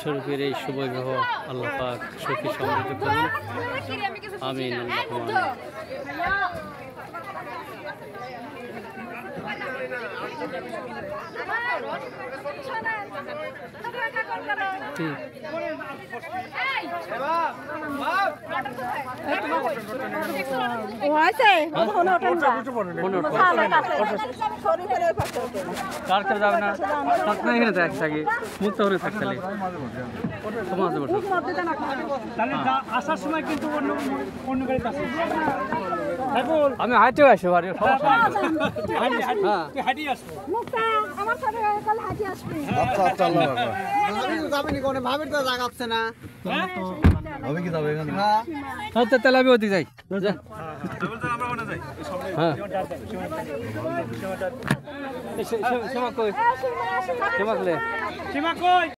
শরীফের এই শুভ বিবাহ আল্লাহ পাক সুখী সমৃদ্ধ করুন, আমিন। যাবে না এখানে দেখ থাকি মুক্ত হলে থাকতে আসার সময় কিন্তু অন্য গাড়িতে আসে। আমি হাইটেও আসবো আর তাহলে আমি ওদিকে যাই। হ্যাঁ